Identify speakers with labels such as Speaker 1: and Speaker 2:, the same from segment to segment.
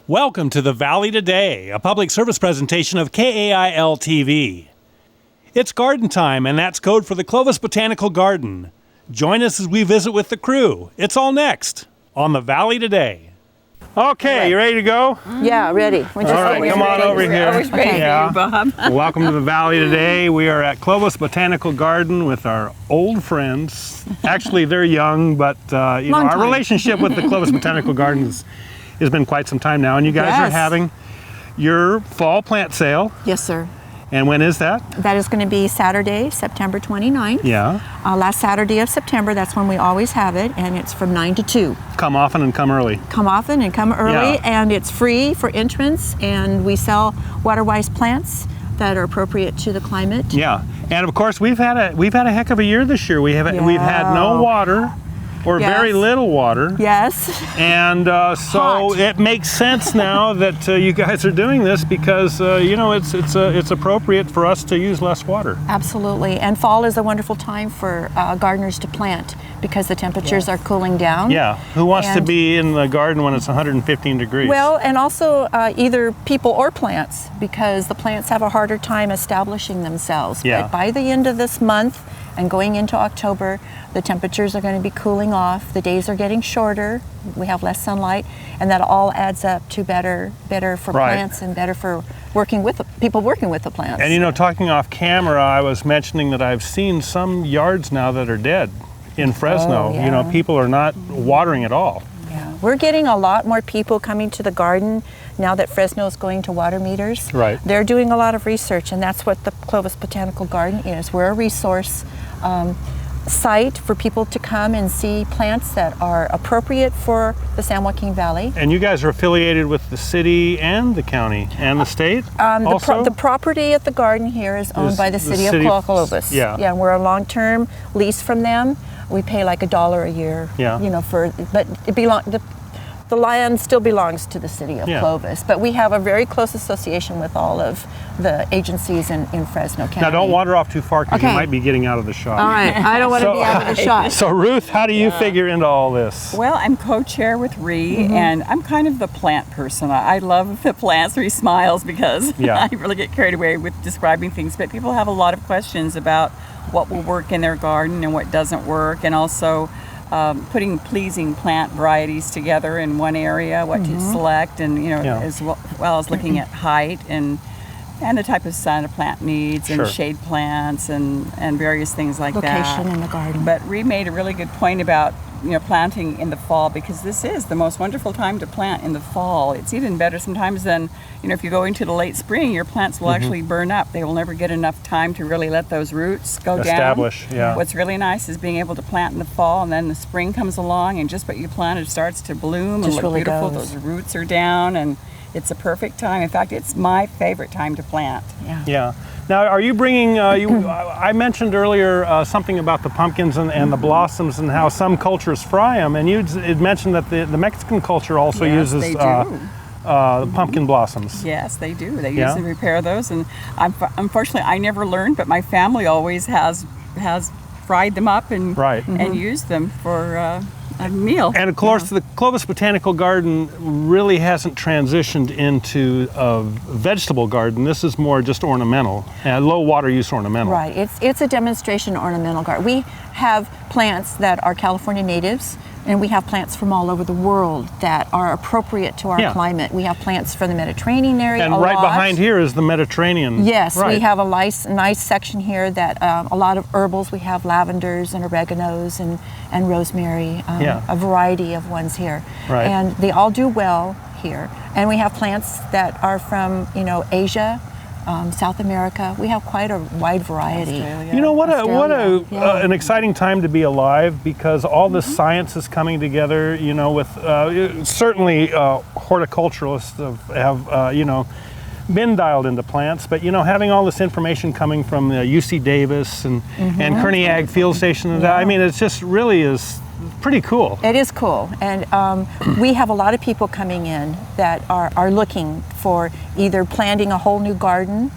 Speaker 1: Welcome to the Valley Today, a public service presentation of KAIL TV. It's garden time, and that's code for the Clovis Botanical Garden. Join us as we visit with the crew. It's all next on the Valley Today. Okay, you ready to go?
Speaker 2: Yeah, ready.
Speaker 1: All right, come on over here.
Speaker 3: Always ready for you, Bob.
Speaker 1: Welcome to the Valley Today. We are at Clovis Botanical Garden with our old friends. Actually, they're young, but our relationship with the Clovis Botanical Gardens has been quite some time now, and you guys are having your fall plant sale.
Speaker 2: Yes, sir.
Speaker 1: And when is that?
Speaker 2: That is going to be Saturday, September 29th.
Speaker 1: Yeah.
Speaker 2: Last Saturday of September, that's when we always have it, and it's from 9 to 2.
Speaker 1: Come often and come early.
Speaker 2: Come often and come early, and it's free for entrance, and we sell waterwise plants that are appropriate to the climate.
Speaker 1: Yeah, and of course we've had a heck of a year this year. We've had no water. Or very little water.
Speaker 2: Yes.
Speaker 1: And so it makes sense now that you guys are doing this because it's appropriate for us to use less water.
Speaker 2: Absolutely, and fall is a wonderful time for gardeners to plant because the temperatures are cooling down.
Speaker 1: Yeah. Who wants to be in the garden when it's 115 degrees?
Speaker 2: Well, and also either people or plants, because the plants have a harder time establishing themselves.
Speaker 1: Yeah.
Speaker 2: But by the end of this month and going into October, the temperatures are going to be cooling off. The days are getting shorter. We have less sunlight, and that all adds up to better for plants and better for people working with the plants.
Speaker 1: And talking off camera, I was mentioning that I've seen some yards now that are dead in Fresno.
Speaker 2: Oh, yeah.
Speaker 1: People are not watering at all.
Speaker 2: Yeah. We're getting a lot more people coming to the garden now that Fresno is going to water meters.
Speaker 1: Right.
Speaker 2: They're doing a lot of research, and that's what the Clovis Botanical Garden is. We're a resource site for people to come and see plants that are appropriate for the San Joaquin Valley.
Speaker 1: And you guys are affiliated with the city and the county and the state also?
Speaker 2: The property at the garden here is owned by the city of Clovis.
Speaker 1: Yeah.
Speaker 2: Yeah, we're a long-term lease from them. We pay like $1 a year.
Speaker 1: Yeah.
Speaker 2: But the land still belongs to the city of Clovis, but we have a very close association with all of the agencies in Fresno County.
Speaker 1: Now don't wander off too far because you might be getting out of the shot.
Speaker 2: All right, I don't want to be out of the shot.
Speaker 1: So Ruth, how do you figure into all this?
Speaker 3: Well, I'm co-chair with Ree, and I'm kind of the plant person. I love the plants. Ree smiles because I really get carried away with describing things, but people have a lot of questions about what will work in their garden and what doesn't work, and also putting pleasing plant varieties together in one area, what to select, and as well as looking at height and the type of sun a plant needs, and shade plants and various things like that.
Speaker 2: Location in the garden.
Speaker 3: But Ree made a really good point about planting in the fall, because this is the most wonderful time to plant in the fall. It's even better sometimes than if you go into the late spring, your plants will actually burn up. They will never get enough time to really let those roots go down. What's really nice is being able to plant in the fall, and then the spring comes along and just what you planted starts to bloom and look really beautiful. Those roots are down, and it's a perfect time. In fact, it's my favorite time to plant.
Speaker 1: Yeah. Now, are you bringing, I mentioned earlier something about the pumpkins and the blossoms and how some cultures fry them, and you had mentioned that the Mexican culture also uses pumpkin blossoms.
Speaker 3: Yes, they do. They usually prepare those, and unfortunately I never learned, but my family always has fried them up and used them for a meal.
Speaker 1: And of course, the Clovis Botanical Garden really hasn't transitioned into a vegetable garden. This is more just ornamental, low water use ornamental.
Speaker 2: Right, it's a demonstration ornamental garden. We have plants that are California natives, and we have plants from all over the world that are appropriate to our climate. We have plants from the Mediterranean area.
Speaker 1: And right behind here is the Mediterranean.
Speaker 2: Yes, we have a nice section here that a lot of herbals. We have lavenders and oreganos and rosemary, a variety of ones here.
Speaker 1: Right.
Speaker 2: And they all do well here. And we have plants that are from Asia, South America. We have quite a wide variety.
Speaker 1: An exciting time to be alive, because all this science is coming together. With certainly horticulturalists have been dialed into plants, but having all this information coming from UC Davis and Kearney Ag Field Station, it just really is pretty cool.
Speaker 2: It is cool, and we have a lot of people coming in that are looking for either planting a whole new garden,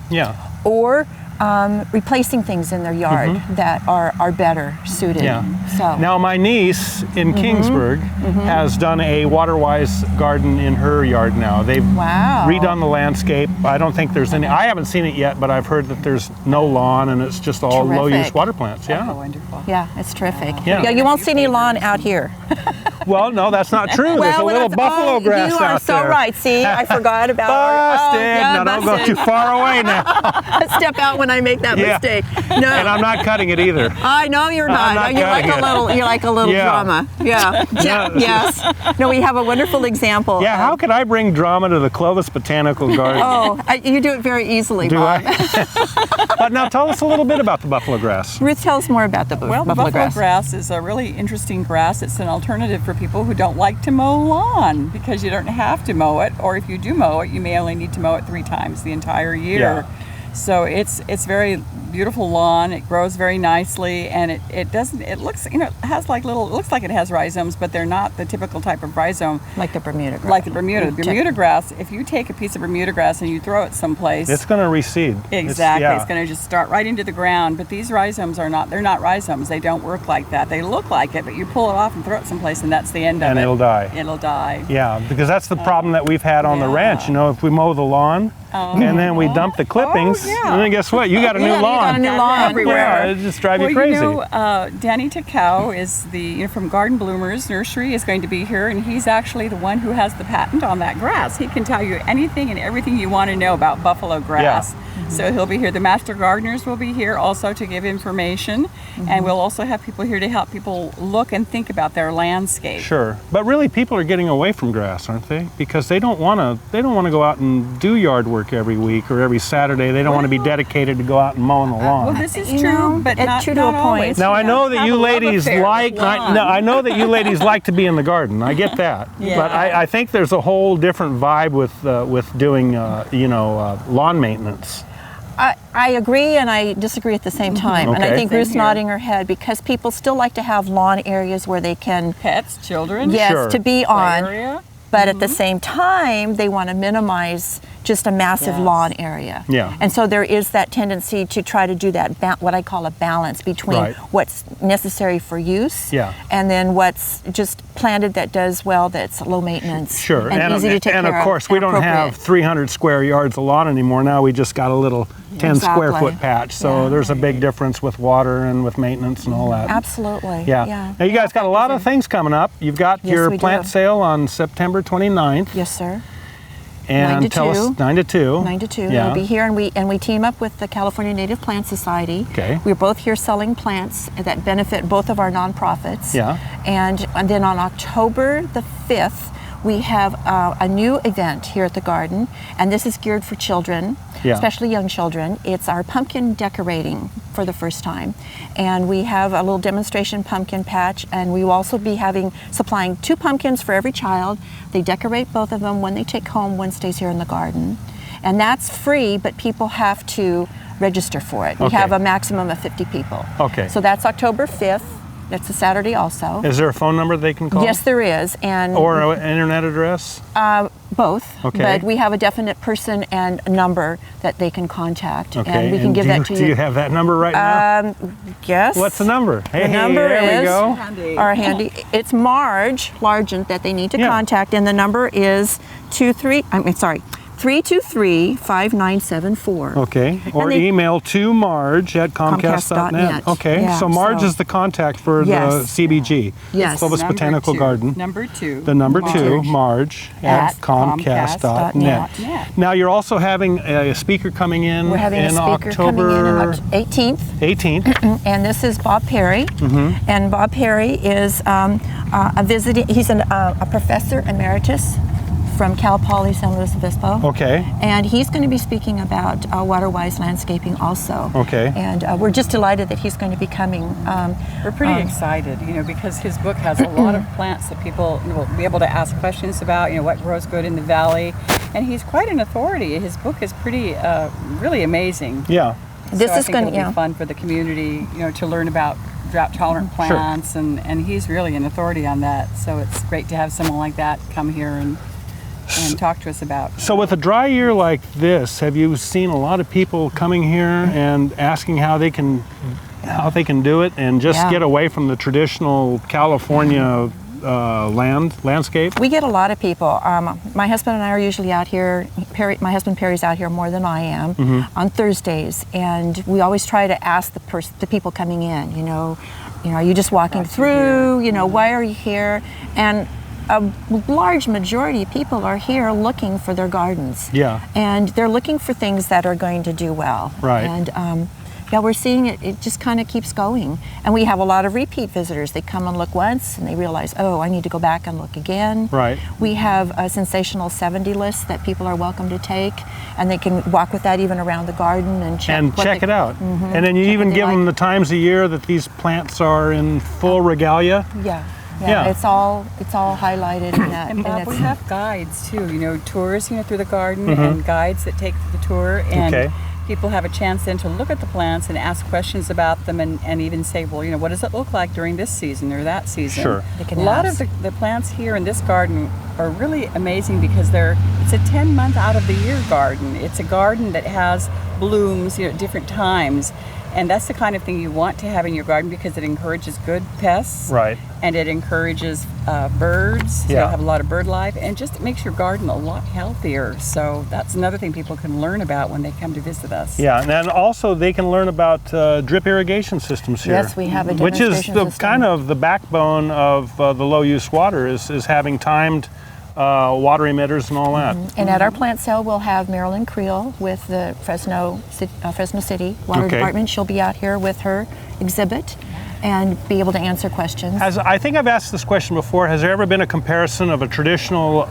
Speaker 2: or replacing things in their yard that are better suited.
Speaker 1: Yeah.
Speaker 2: So
Speaker 1: Now my niece in Kingsburg has done a waterwise garden in her yard now. They've redone the landscape. I don't think there's any, I haven't seen it yet, but I've heard that there's no lawn and it's just all low-use water plants. Yeah.
Speaker 3: Oh, wonderful.
Speaker 2: yeah, it's terrific.
Speaker 1: Yeah.
Speaker 2: Yeah, you won't see any lawn out here.
Speaker 1: Well, no, that's not true. There's a little buffalo grass out there.
Speaker 2: You are so right. See, I forgot about
Speaker 1: Busted.
Speaker 2: yeah,
Speaker 1: Now don't go too far away now.
Speaker 2: Step out when I make that mistake. No.
Speaker 1: And I'm not cutting it either.
Speaker 2: I know you're not.
Speaker 1: not
Speaker 2: You like
Speaker 1: cutting
Speaker 2: a little. You like a little drama. Yeah. Yes. No, we have a wonderful example.
Speaker 1: Yeah. How could I bring drama to the Clovis Botanical Garden?
Speaker 2: You do it very easily,
Speaker 1: Do
Speaker 2: Bob.
Speaker 1: I? But now tell us a little bit about the buffalo grass.
Speaker 2: Ruth, tell us more about the
Speaker 3: Well, the
Speaker 2: buffalo
Speaker 3: grass is a really interesting grass. It's an alternative for people who don't like to mow lawn because you don't have to mow it, or if you do mow it, you may only need to mow it 3 times the entire year.
Speaker 1: Yeah.
Speaker 3: So it's very beautiful lawn. It grows very nicely, and it doesn't. It looks, it has like little. It looks like it has rhizomes, but they're not the typical type of rhizome.
Speaker 2: Like the Bermuda grass.
Speaker 3: Like the Bermuda grass. If you take a piece of Bermuda grass and you throw it someplace,
Speaker 1: It's going to recede.
Speaker 3: exactly. It's going to just start right into the ground. But these rhizomes are not. They're not rhizomes. They don't work like that. They look like it, but you pull it off and throw it someplace, and that's the end of it.
Speaker 1: And it'll die.
Speaker 3: It'll die.
Speaker 1: Yeah, because that's the problem that we've had on the ranch. You know, if we mow the lawn and then we dump the clippings, and then guess what? You got a new lawn.
Speaker 2: You got a new lawn
Speaker 3: everywhere.
Speaker 1: Yeah, it just drives you crazy.
Speaker 3: Danny Takau is from Garden Bloomers Nursery is going to be here, and he's actually the one who has the patent on that grass. He can tell you anything and everything you want to know about buffalo grass. So he'll be here. The master gardeners will be here also to give information, and we'll also have people here to help people look and think about their landscape.
Speaker 1: Sure, but really, people are getting away from grass, aren't they? Because they don't want to. They don't want to go out and do yard work every week or every Saturday. They don't want to be dedicated to go out and mowing the lawn.
Speaker 3: Well, this is true, but not
Speaker 2: true to a point.
Speaker 3: always.
Speaker 1: Now I know that
Speaker 3: Have
Speaker 1: you
Speaker 3: a love
Speaker 1: ladies
Speaker 3: affair with
Speaker 1: like.
Speaker 3: lawn.
Speaker 1: I know that you ladies like to be in the garden. I get that.
Speaker 3: Yeah.
Speaker 1: But I think there's a whole different vibe with doing lawn maintenance.
Speaker 2: I agree and I disagree at the same time. And I
Speaker 1: Okay.
Speaker 2: think
Speaker 3: Same
Speaker 2: Ruth's
Speaker 3: here.
Speaker 2: nodding her head because people still like to have lawn areas where they can,
Speaker 3: Pets, children.
Speaker 2: yes,
Speaker 1: Sure.
Speaker 2: to be
Speaker 3: Play
Speaker 2: on.
Speaker 3: area.
Speaker 2: But at the same time, they want to minimize just a massive
Speaker 3: Yes.
Speaker 2: lawn area.
Speaker 1: Yeah.
Speaker 2: And so there is that tendency to try to do that, what I call a balance between
Speaker 1: Right.
Speaker 2: what's necessary for use
Speaker 1: Yeah.
Speaker 2: and then what's just planted that does well, that's low maintenance.
Speaker 1: Sure,
Speaker 2: and easy to take
Speaker 1: and
Speaker 2: care
Speaker 1: of course we
Speaker 2: and
Speaker 1: don't have
Speaker 2: appropriate.
Speaker 1: 300 square yards of lawn anymore. Now we just got a little 10 square
Speaker 2: Exactly.
Speaker 1: foot patch. So
Speaker 2: Yeah.
Speaker 1: there's a big difference with water and with maintenance and all that.
Speaker 2: Absolutely.
Speaker 1: Yeah. Now you guys got a lot of things coming up. You've got
Speaker 2: Yes,
Speaker 1: your
Speaker 2: we
Speaker 1: plant
Speaker 2: do.
Speaker 1: sale on September 29th.
Speaker 2: Yes, sir.
Speaker 1: And
Speaker 2: 9 to
Speaker 1: tell
Speaker 2: 2.
Speaker 1: us 9 to 2.
Speaker 2: 9 to 2.
Speaker 1: Yeah.
Speaker 2: We'll be here, and we team up with the California Native Plant Society.
Speaker 1: Okay.
Speaker 2: We're both here selling plants that benefit both of our nonprofits.
Speaker 1: Yeah.
Speaker 2: And then on October the 5th, we have a new event here at the garden, and this is geared for children,
Speaker 1: Yeah.
Speaker 2: especially young children. It's our pumpkin decorating for the first time, and we have a little demonstration pumpkin patch, and we will also be supplying 2 pumpkins for every child. They decorate both of them. One they take home, one stays here in the garden, and that's free, but people have to register for it. We
Speaker 1: Okay.
Speaker 2: have a maximum of 50 people.
Speaker 1: Okay.
Speaker 2: So that's October 5th. That's a Saturday also.
Speaker 1: Is there a phone number they can call?
Speaker 2: Yes, there is, and
Speaker 1: Or an internet address?
Speaker 2: both.
Speaker 1: Okay.
Speaker 2: But we have a definite person and a number that they can contact,
Speaker 1: Okay.
Speaker 2: and we can give that to
Speaker 1: Do you have that number right now?
Speaker 2: Yes.
Speaker 1: What's the number? Hey,
Speaker 2: The number
Speaker 1: there
Speaker 2: is
Speaker 1: we go.
Speaker 3: Handy.
Speaker 2: our handy. It's Marge Largent that they need to
Speaker 1: Yeah.
Speaker 2: contact, and the number is 323-5974.
Speaker 1: Okay, or
Speaker 2: they-
Speaker 1: email to Marge at Comcast.net.
Speaker 2: Comcast.net.
Speaker 1: Okay,
Speaker 2: Yeah,
Speaker 1: so Marge
Speaker 2: so-
Speaker 1: is the contact for the
Speaker 2: Yes.
Speaker 1: CBG.
Speaker 2: Yes.
Speaker 1: Clovis
Speaker 3: Number
Speaker 1: Botanical
Speaker 3: 2.
Speaker 1: Garden.
Speaker 3: Number 2.
Speaker 1: The number 2, Marge at
Speaker 3: At
Speaker 1: Comcast.net.
Speaker 3: Comcast.net.
Speaker 1: Now you're also having a speaker coming in
Speaker 2: We're having a
Speaker 1: in
Speaker 2: speaker
Speaker 1: October
Speaker 2: coming in on 18th.
Speaker 1: 18th.
Speaker 2: And this is Bob Perry.
Speaker 1: Mm-hmm.
Speaker 2: And Bob Perry is he's a professor emeritus from Cal Poly San Luis Obispo.
Speaker 1: Okay.
Speaker 2: And he's going to be speaking about waterwise landscaping also.
Speaker 1: Okay.
Speaker 2: And we're just delighted that he's going to be coming.
Speaker 3: We're pretty excited, because his book has a lot of plants that people will be able to ask questions about, what grows good in the valley. And he's quite an authority. His book is pretty, really amazing.
Speaker 1: Yeah.
Speaker 2: This
Speaker 3: so
Speaker 2: is going
Speaker 3: to be fun for the community, to learn about drought-tolerant plants, and he's really an authority on that. So it's great to have someone like that come here and and talk to us about.
Speaker 1: So with a dry year like this, have you seen a lot of people coming here and asking how they can do it and just get away from the traditional California landscape?
Speaker 2: We get a lot of people. My husband and I are usually out here. My husband Perry's out here more than I am on Thursdays, and we always try to ask the people coming in. You know, are you just walking through? You know, why are you here? And a large majority of people are here looking for their gardens.
Speaker 1: Yeah.
Speaker 2: And they're looking for things that are going to do well.
Speaker 1: Right.
Speaker 2: And yeah, we're seeing it. It just kind of keeps going. And we have a lot of repeat visitors. They come and look once and they realize, oh, I need to go back and look again.
Speaker 1: Right.
Speaker 2: We have a sensational 70 list that people are welcome to take, and they can walk with that even around the garden and check
Speaker 1: it out. And then you even give them the times of year that these plants are in full regalia.
Speaker 2: Yeah, it's all highlighted in that.
Speaker 3: And Bob, we have guides too. You know, tours, through the garden, and guides that take the tour. And people have a chance then to look at the plants and ask questions about them, and even say, well, what does it look like during this season or that season?
Speaker 1: Sure.
Speaker 3: A lot of the plants here in this garden are really amazing because it's a 10-month out of the year garden. It's a garden that has blooms, at different times. And that's the kind of thing you want to have in your garden because it encourages good pests.
Speaker 1: Right.
Speaker 3: And it encourages birds. So you have a lot of bird life, and just it makes your garden a lot healthier. So that's another thing people can learn about when they come to visit us.
Speaker 1: Yeah, and then also they can learn about drip irrigation systems here.
Speaker 2: Yes, we have a
Speaker 1: which is
Speaker 2: system.
Speaker 1: kind of the backbone of the low-use water is having timed water emitters and all that.
Speaker 2: And at our plant sale, we'll have Marilyn Creel with the Fresno City Water Department. She'll be out here with her exhibit and be able to answer questions.
Speaker 1: I think I've asked this question before. Has there ever been a comparison of a traditional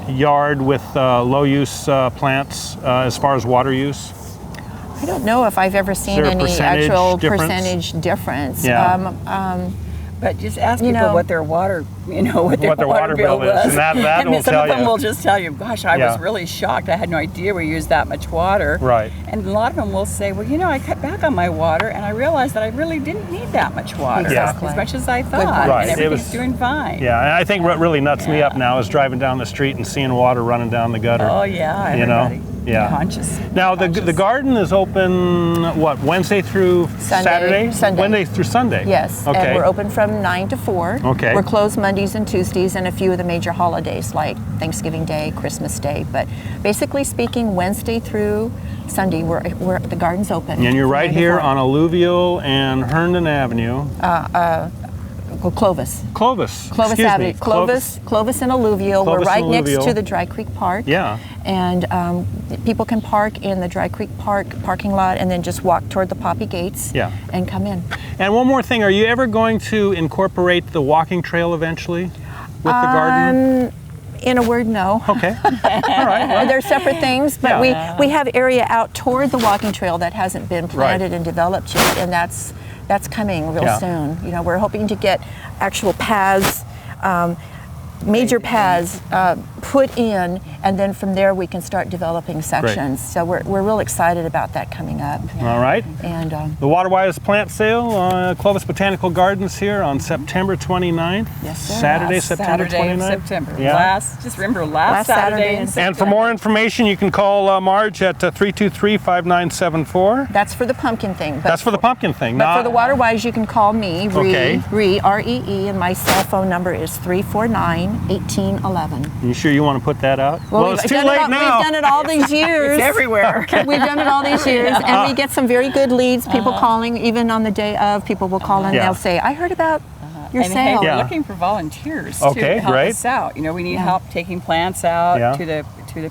Speaker 1: yard with low-use plants as far as water use?
Speaker 2: I don't know if I've ever seen any actual percentage difference.
Speaker 1: Yeah.
Speaker 3: But just ask people what their water, what their water bill
Speaker 1: is, and that
Speaker 3: and
Speaker 1: will
Speaker 3: some
Speaker 1: tell
Speaker 3: of them
Speaker 1: you.
Speaker 3: will just tell you, "Gosh, I was really shocked. I had no idea we used that much water."
Speaker 1: Right.
Speaker 3: And a lot of them will say, "Well, I cut back on my water, and I realized that I really didn't need that much water,
Speaker 2: Exactly.
Speaker 3: as much as I thought,
Speaker 1: Right.
Speaker 3: and everything's doing fine."
Speaker 1: Yeah, and I think what really nuts me up now is driving down the street and seeing water running down the gutter.
Speaker 3: Oh yeah, everybody.
Speaker 1: Yeah.
Speaker 3: Conscious.
Speaker 1: Now the garden is open Wednesday through Saturday? Wednesday through Sunday.
Speaker 2: Yes.
Speaker 1: Okay.
Speaker 2: And we're open from 9 to 4.
Speaker 1: Okay.
Speaker 2: We're closed Mondays and Tuesdays and a few of the major holidays like Thanksgiving Day, Christmas Day. But basically speaking, Wednesday through Sunday, we're the garden's open.
Speaker 1: And you're right here on Alluvial and Herndon Avenue.
Speaker 2: Clovis.
Speaker 1: Clovis
Speaker 2: Avenue. Clovis and Alluvial. We're right next to the Dry Creek Park.
Speaker 1: Yeah.
Speaker 2: And people can park in the Dry Creek Park parking lot and then just walk toward the Poppy Gates and come in.
Speaker 1: And one more thing, are you ever going to incorporate the walking trail eventually with the garden?
Speaker 2: In a word, no.
Speaker 1: Okay. All right. Well.
Speaker 2: They're separate things, but we have area out toward the walking trail that hasn't been planted and developed yet, and that's coming real soon. We're hoping to get actual paths, major paths put in, and then from there we can start developing sections. So we're real excited about that coming up.
Speaker 1: All right.
Speaker 2: And
Speaker 1: the waterwise plant sale, Clovis Botanical Gardens here on September 29th.
Speaker 2: Yes, sir.
Speaker 1: Saturday, September 29th.
Speaker 3: September.
Speaker 1: Yeah.
Speaker 3: Just remember last Saturday in September.
Speaker 1: And for more information, you can call Marge at 323-5974.
Speaker 2: that's for the pumpkin thing.
Speaker 1: That's for the pumpkin thing.
Speaker 2: But for the waterwise, you can call me, Ree, R-E-E, and my cell phone number is 349-1811.
Speaker 1: You sure you want to put that out? Well, it's too late now.
Speaker 2: We've done it all these years.
Speaker 3: It's everywhere.
Speaker 2: We've done it all these years, and we get some very good leads. People calling, even on the day of, people will call in and they'll say, I heard about your
Speaker 3: and
Speaker 2: sale.
Speaker 3: Hey, we're looking for volunteers too, to help us out. We need help taking plants out to the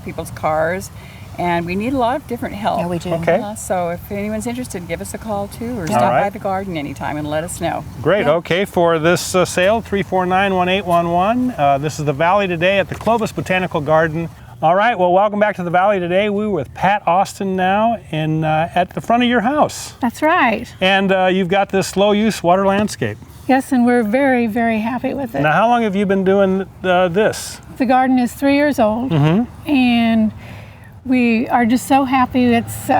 Speaker 3: people's cars. And we need a lot of different help.
Speaker 2: Yeah, we do.
Speaker 1: Okay.
Speaker 3: So if anyone's interested, give us a call too, or stop by the garden anytime and let us know.
Speaker 1: Great. Yeah. Okay. For this sale, 349-1811. This is the Valley Today at the Clovis Botanical Garden. All right. Well, welcome back to the Valley Today. We're with Pat Austin now at the front of your house.
Speaker 4: That's right.
Speaker 1: And you've got this low-use water landscape.
Speaker 4: Yes, and we're very, very happy with it.
Speaker 1: Now, how long have you been doing this?
Speaker 4: The garden is 3 years old, and we are just so happy. It's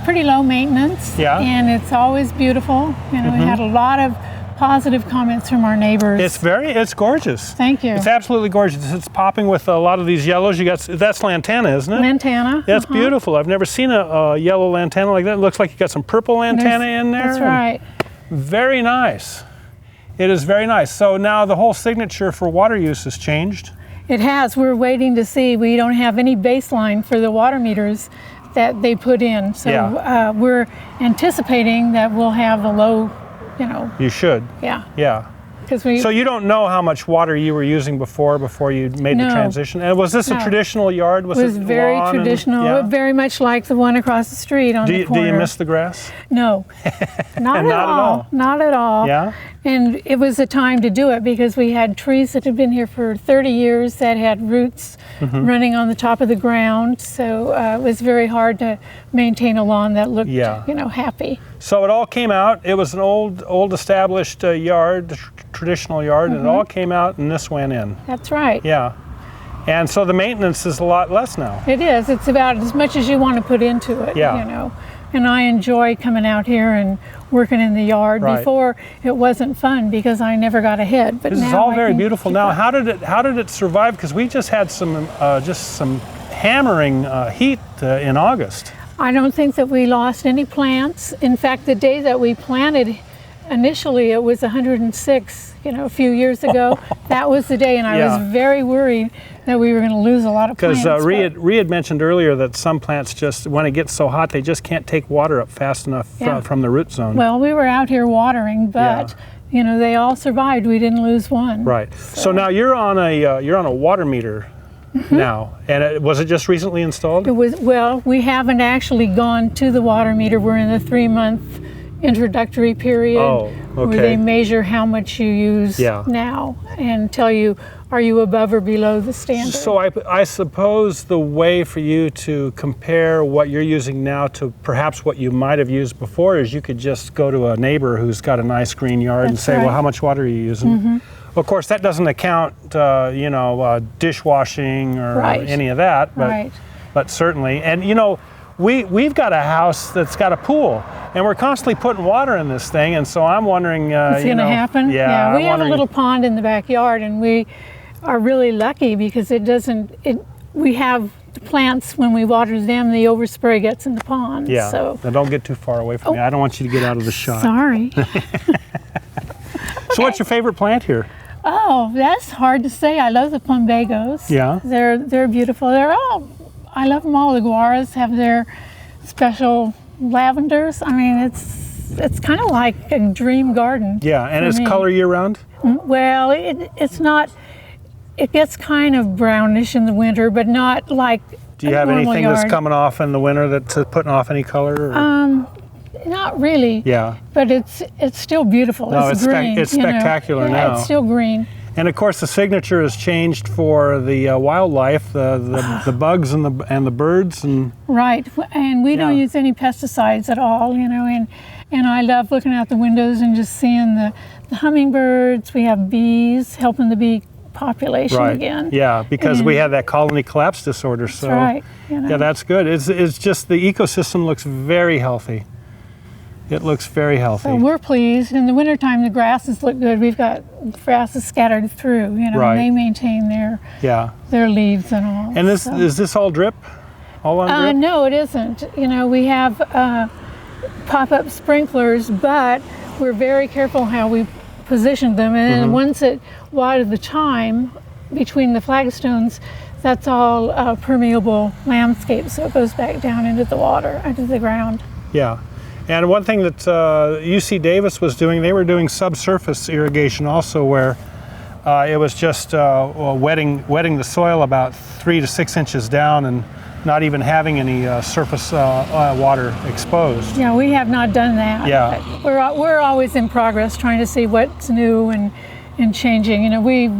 Speaker 4: pretty low maintenance, and it's always beautiful. We had a lot of positive comments from our neighbors.
Speaker 1: It's gorgeous.
Speaker 4: Thank you.
Speaker 1: It's absolutely gorgeous. It's popping with a lot of these yellows. That's lantana, isn't it?
Speaker 4: Lantana.
Speaker 1: That's beautiful. I've never seen a yellow lantana like that. It looks like you got some purple lantana in there.
Speaker 4: That's right.
Speaker 1: Very nice. It is very nice. So now the whole signature for water use has changed.
Speaker 4: It has. We're waiting to see. We don't have any baseline for the water meters that they put in. So we're anticipating that we'll have a low,
Speaker 1: You should.
Speaker 4: Yeah.
Speaker 1: Yeah.
Speaker 4: So
Speaker 1: you don't know how much water you were using before you made the transition? And was this a traditional yard?
Speaker 4: It was very traditional, very much like the one across the street on the corner.
Speaker 1: Do you miss the grass?
Speaker 4: No, not at all. Not at all.
Speaker 1: Yeah?
Speaker 4: And it was a time to do it because we had trees that had been here for 30 years that had roots running on the top of the ground. So it was very hard to maintain a lawn that looked, happy.
Speaker 1: So it all came out. It was an old established yard, traditional yard, and it all came out and this went in.
Speaker 4: That's right.
Speaker 1: Yeah. And so the maintenance is a lot less now.
Speaker 4: It is. It's about as much as you want to put into it, And I enjoy coming out here and working in the yard.
Speaker 1: Right.
Speaker 4: Before, it wasn't fun because I never got ahead. But
Speaker 1: this is all very beautiful. Now, how did it survive? Because we just had some hammering heat in August.
Speaker 4: I don't think that we lost any plants. In fact, the day that we planted, initially it was 106, a few years ago. That was the day, and I was very worried that we were going to lose a lot of plants.
Speaker 1: Because Rhea had mentioned earlier that some plants just, when it gets so hot, they just can't take water up fast enough from the root zone.
Speaker 4: Well, we were out here watering, but they all survived. We didn't lose one.
Speaker 1: Right. So now you're on a water meter. Now, and was it just recently installed?
Speaker 4: It was. Well, we haven't actually gone to the water meter. We're in the 3-month introductory period where they measure how much you use now and tell you, are you above or below the standard?
Speaker 1: So I suppose the way for you to compare what you're using now to perhaps what you might have used before is you could just go to a neighbor who's got a nice green yard and say, well, how much water are you using? Of course, that doesn't account, dishwashing or any of that, but certainly. And we've got a house that's got a pool, and we're constantly putting water in this thing, and so I'm wondering,
Speaker 4: it's going to happen.
Speaker 1: Yeah,
Speaker 4: we have a little pond in the backyard, and we are really lucky because we have the plants, when we water them, the overspray gets in the pond.
Speaker 1: Yeah.
Speaker 4: So
Speaker 1: now don't get too far away from me. I don't want you to get out of the shot.
Speaker 4: Sorry.
Speaker 1: So what's your favorite plant here?
Speaker 4: Oh, that's hard to say. I love the plumbagos. Yeah. They're beautiful. I love them all. The guaras have their special lavenders. I mean, it's kind of like a dream garden.
Speaker 1: Yeah, and it's color year round?
Speaker 4: Well, it's not. It gets kind of brownish in the winter, but not like.
Speaker 1: Do you have anything that's coming off in the winter that's putting off any color? Or?
Speaker 4: Not really. Yeah. But it's still beautiful.
Speaker 1: No,
Speaker 4: it's green.
Speaker 1: It's spectacular now.
Speaker 4: It's still green.
Speaker 1: And of course, the signature has changed for the wildlife, the bugs and the birds and.
Speaker 4: Right, and we don't use any pesticides at all, and I love looking out the windows and just seeing the hummingbirds. We have bees, helping the bee population again.
Speaker 1: Yeah, because we had that colony collapse disorder. So
Speaker 4: that's right.
Speaker 1: Yeah, that's good. It's just the ecosystem looks very healthy. It looks very healthy.
Speaker 4: So we're pleased. In the wintertime, the grasses look good. We've got grasses scattered through, and they maintain their leaves and all.
Speaker 1: And is this all drip? All on drip?
Speaker 4: No, it isn't. We have pop-up sprinklers, but we're very careful how we position them. And then once it water the time between the flagstones, that's all permeable landscape, so it goes back down into the water, into the ground.
Speaker 1: Yeah. And one thing that UC Davis was doing, they were doing subsurface irrigation also, where it was just wetting the soil about 3 to 6 inches down and not even having any surface water exposed.
Speaker 4: Yeah, we have not done that. Yeah. We're always in progress trying to see what's new and changing. We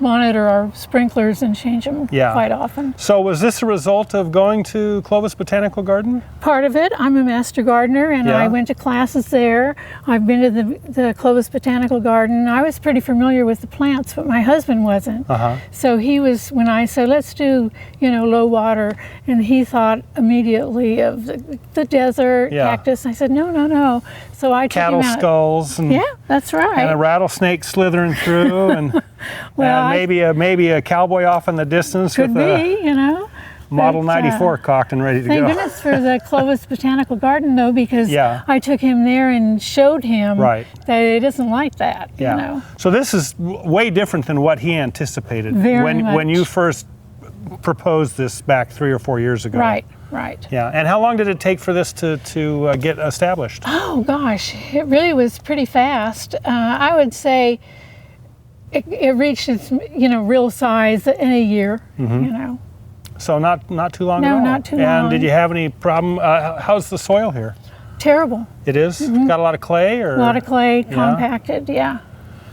Speaker 4: monitor our sprinklers and change them
Speaker 1: Yeah.
Speaker 4: quite often.
Speaker 1: So was this a result of going to Clovis Botanical Garden?
Speaker 4: Part of it, I'm a master gardener, and
Speaker 1: Yeah.
Speaker 4: I went to classes there. I've been to the Clovis Botanical Garden. I was pretty familiar with the plants, but my husband wasn't. So he was, when I said, let's do, low water, and he thought immediately of the desert,
Speaker 1: Yeah.
Speaker 4: cactus. I said, no. So I took
Speaker 1: Cattle
Speaker 4: him out.
Speaker 1: skulls and,
Speaker 4: Yeah, that's right.
Speaker 1: and a rattlesnake slithering through and,
Speaker 4: Well,
Speaker 1: maybe a cowboy off in the distance
Speaker 4: Could
Speaker 1: with
Speaker 4: be,
Speaker 1: Model
Speaker 4: But,
Speaker 1: 94 cocked and ready to
Speaker 4: Thank
Speaker 1: go.
Speaker 4: goodness for the Clovis Botanical Garden, though, because
Speaker 1: Yeah.
Speaker 4: I took him there and showed him
Speaker 1: Right.
Speaker 4: that it isn't like that.
Speaker 1: Yeah. So this is way different than what he anticipated
Speaker 4: Very
Speaker 1: when you
Speaker 4: much.
Speaker 1: first proposed this back 3 or 4 years ago.
Speaker 4: Right.
Speaker 1: Yeah. And how long did it take for this to get established?
Speaker 4: Oh gosh, it really was pretty fast. I would say it reached its real size in a year.
Speaker 1: So not too long
Speaker 4: No,
Speaker 1: at all.
Speaker 4: not too
Speaker 1: And
Speaker 4: long.
Speaker 1: did you have any problem? How's the soil here?
Speaker 4: Terrible.
Speaker 1: It is? Got a lot of clay or?
Speaker 4: A lot of clay, compacted. Yeah.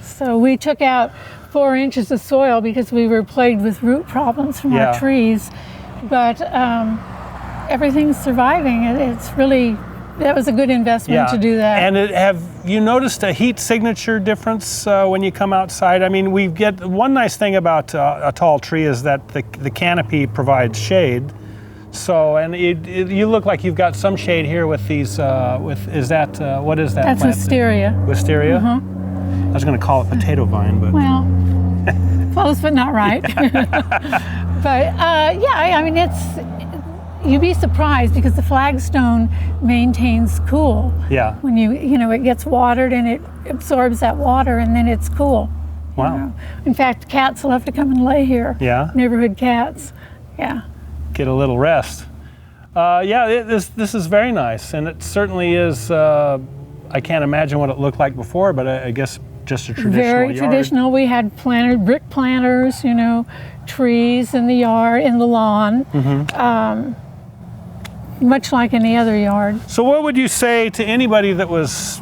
Speaker 4: So we took out 4 inches of soil because we were plagued with root problems from
Speaker 1: Yeah.
Speaker 4: our trees, but everything's surviving. It's really, that was a good investment to do that.
Speaker 1: And have you noticed a heat signature difference when you come outside? I mean, we get one nice thing about a tall tree is that the canopy provides shade. So, and you look like you've got some shade here with these. What is that
Speaker 4: That's
Speaker 1: plant?
Speaker 4: wisteria.
Speaker 1: Wisteria. I was going to call it potato vine, but
Speaker 4: Well, close but not right. But I mean, you'd be surprised because the flagstone maintains cool.
Speaker 1: yeah.
Speaker 4: When it gets watered and it absorbs that water and then it's cool.
Speaker 1: Wow.
Speaker 4: In fact, cats will have to come and lay here.
Speaker 1: Yeah.
Speaker 4: Neighborhood cats. Yeah.
Speaker 1: Get a little rest. This is very nice, and it certainly is. I can't imagine what it looked like before, but I guess just a traditional
Speaker 4: Very
Speaker 1: yard.
Speaker 4: traditional. We had brick planters, trees in the yard, in the lawn, much like any other yard.
Speaker 1: So what would you say to anybody that was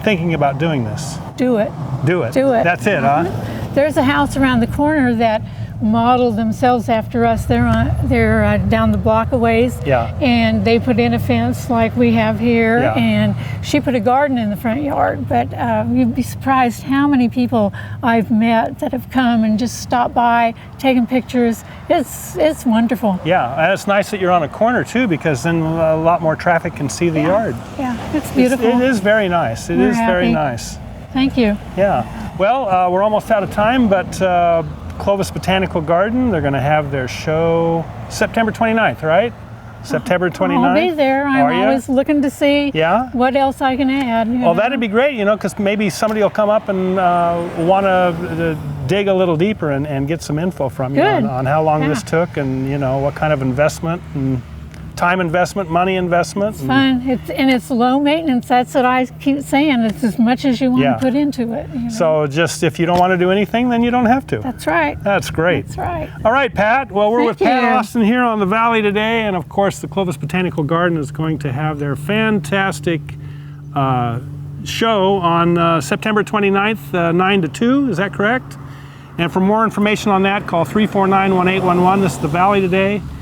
Speaker 1: thinking about doing this?
Speaker 4: Do it.
Speaker 1: Do it.
Speaker 4: Do it.
Speaker 1: That's it, huh?
Speaker 4: There's a house around the corner that modeled themselves after us. They're down the block a ways.
Speaker 1: Yeah.
Speaker 4: And they put in a fence like we have here.
Speaker 1: Yeah.
Speaker 4: And she put a garden in the front yard. But you'd be surprised how many people I've met that have come and just stopped by, taken pictures. It's wonderful.
Speaker 1: Yeah, and it's nice that you're on a corner too, because then a lot more traffic can see the yard.
Speaker 4: Yeah, it's beautiful.
Speaker 1: It is very nice. It is very
Speaker 4: happy.
Speaker 1: nice.
Speaker 4: Thank you.
Speaker 1: Yeah. Well, we're almost out of time, but Clovis Botanical Garden, they're going to have their show September 29th, right? September 29th.
Speaker 4: I'll be there.
Speaker 1: Are
Speaker 4: I'm
Speaker 1: ya?
Speaker 4: always looking to see what else I can add.
Speaker 1: Oh, that'd be great, because maybe somebody will come up and want to dig a little deeper and get some info from you on how long this took and, what kind of investment and time investment, money investment.
Speaker 4: It's fun. It's low maintenance. That's what I keep saying. It's as much as you want to put into it.
Speaker 1: So just if you don't want to do anything, then you don't have to.
Speaker 4: That's right.
Speaker 1: That's great.
Speaker 4: That's right.
Speaker 1: All right, Pat. Well, we're with Pat
Speaker 4: you.
Speaker 1: Austin here on the Valley today, and of course, the Clovis Botanical Garden is going to have their fantastic show on September 29th, 9 to 2. Is that correct? And for more information on that, call 349-1811. This is the Valley today.